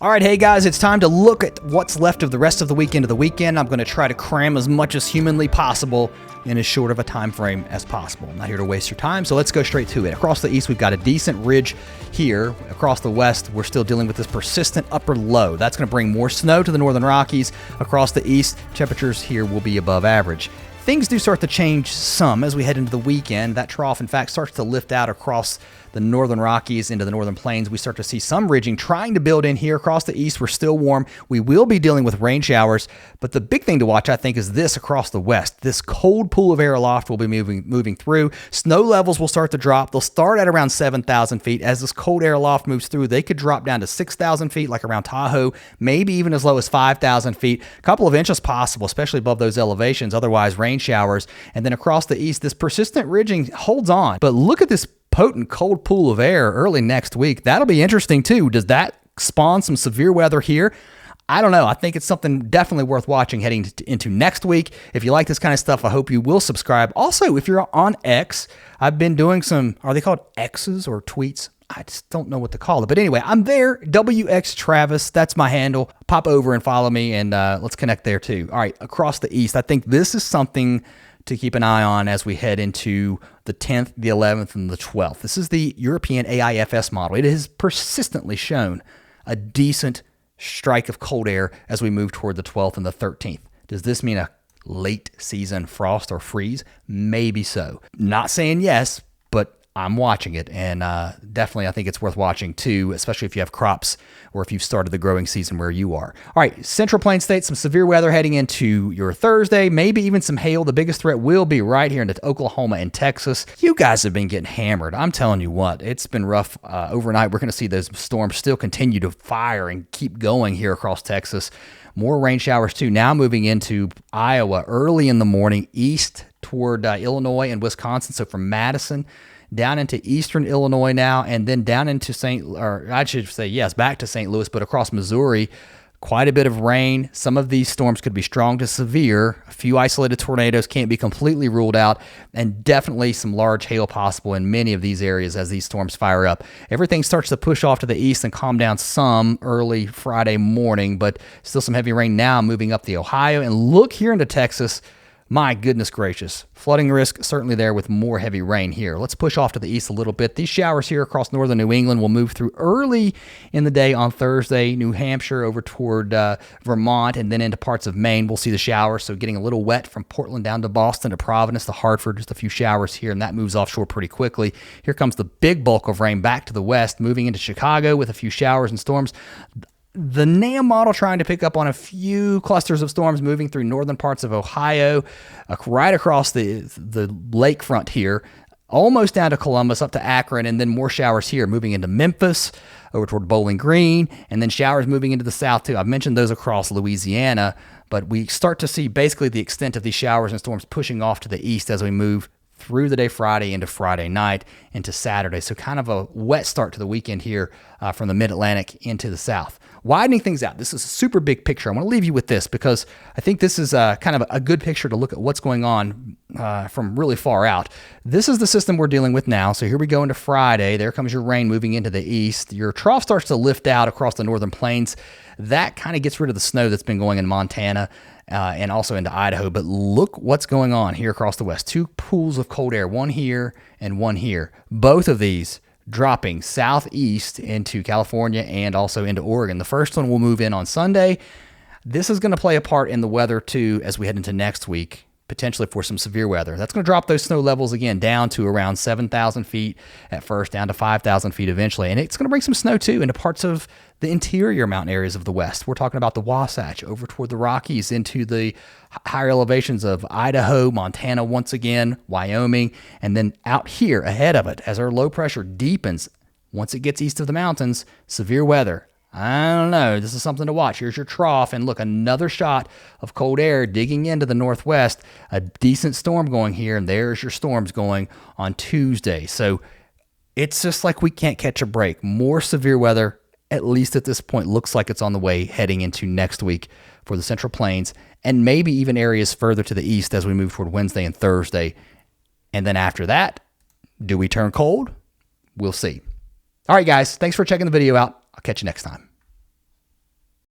All right, hey guys, it's time to look at what's left of the rest of the weekend of the weekend. I'm going to try to cram as much as humanly possible in as short of a time frame as possible. I'm not here to waste your time, so let's go straight to it. Across the east, we've got a decent ridge here. Across the west, we're still dealing with this persistent upper low. That's going to bring more snow to the northern Rockies. Across the east, temperatures here will be above average. Things do start to change some as we head into the weekend. That trough, in fact, starts to lift out across the northern Rockies into the northern plains. We start to see some ridging trying to build in here. Across the east, we're still warm. We will be dealing with rain showers, but the big thing to watch, I think, is this across the west. This cold pool of air aloft will be moving through. Snow levels will start to drop. They'll start at around 7,000 feet. As this cold air aloft moves through, they could drop down to 6,000 feet, like around Tahoe, maybe even as low as 5,000 feet. A couple of inches possible, especially above those elevations. Otherwise, rain showers. And then across the east, this persistent ridging holds on. But look at this potent cold pool of air early next week. That'll be interesting too. Does that spawn some severe weather here? I don't know. I think it's something definitely worth watching heading into next week. If you like this kind of stuff, I hope you will subscribe. Also, if you're on X, I've been doing some, are they called X's or tweets? I just don't know what to call it. But anyway, I'm there, WX Travis. That's my handle. Pop over and follow me, and let's connect there too. All right, across the east, I think this is something to keep an eye on as we head into the 10th, the 11th, and the 12th. This is the European AIFS model. It has persistently shown a decent strike of cold air as we move toward the 12th and the 13th. Does this mean a late season frost or freeze? Maybe so. Not saying yes, but I'm watching it, and definitely I think it's worth watching too, especially if you have crops or if you've started the growing season where you are. All right, Central Plains states, some severe weather heading into your Thursday, maybe even some hail. The biggest threat will be right here into Oklahoma and Texas. You guys have been getting hammered. I'm telling you what, it's been rough overnight. We're going to see those storms still continue to fire and keep going here across Texas. More rain showers too, now moving into Iowa early in the morning, east toward Illinois and Wisconsin. So from Madison down into eastern Illinois now, and then down into back to St. Louis, but across Missouri, quite a bit of rain. Some of these storms could be strong to severe. A few isolated tornadoes can't be completely ruled out, and definitely some large hail possible in many of these areas as these storms fire up. Everything starts to push off to the east and calm down some early Friday morning, but still some heavy rain now moving up the Ohio. And look here into Texas. My goodness gracious. Flooding risk certainly there with more heavy rain here. Let's push off to the east a little bit. These showers here across northern New England will move through early in the day on Thursday. New Hampshire over toward Vermont and then into parts of Maine. We'll see the showers, so getting a little wet from Portland down to Boston to Providence to Hartford. Just a few showers here, and that moves offshore pretty quickly. Here comes the big bulk of rain back to the west, moving into Chicago with a few showers and storms. The NAM model trying to pick up on a few clusters of storms moving through northern parts of Ohio, right across the lakefront here, almost down to Columbus, up to Akron, and then more showers here moving into Memphis, over toward Bowling Green, and then showers moving into the south too. I've mentioned those across Louisiana, but we start to see basically the extent of these showers and storms pushing off to the east as we move through the day Friday into Friday night into Saturday. So kind of a wet start to the weekend here from the mid-Atlantic into the south. Widening things out. This is a super big picture. I want to leave you with this because I think this is kind of a good picture to look at what's going on from really far out. This is the system we're dealing with now. So here we go into Friday. There comes your rain moving into the east. Your trough starts to lift out across the northern plains. That kind of gets rid of the snow that's been going in Montana and also into Idaho. But look what's going on here across the west. Two pools of cold air, one here and one here. Both of these dropping southeast into California and also into Oregon. The first one will move in on Sunday. This is going to play a part in the weather too as we head into next week, potentially for some severe weather. That's going to drop those snow levels again down to around 7,000 feet at first, down to 5,000 feet eventually. And it's going to bring some snow too into parts of the interior mountain areas of the West. We're talking about the Wasatch over toward the Rockies into the higher elevations of Idaho, Montana once again, Wyoming, and then out here ahead of it as our low pressure deepens. Once it gets east of the mountains, severe weather. I don't know. This is something to watch. Here's your trough, and look, another shot of cold air digging into the northwest. A decent storm going here, and there's your storms going on Tuesday. So it's just like we can't catch a break. More severe weather, at least at this point, looks like it's on the way heading into next week for the Central Plains, and maybe even areas further to the east as we move toward Wednesday and Thursday. And then after that, do we turn cold? We'll see. All right, guys, thanks for checking the video out. I'll catch you next time.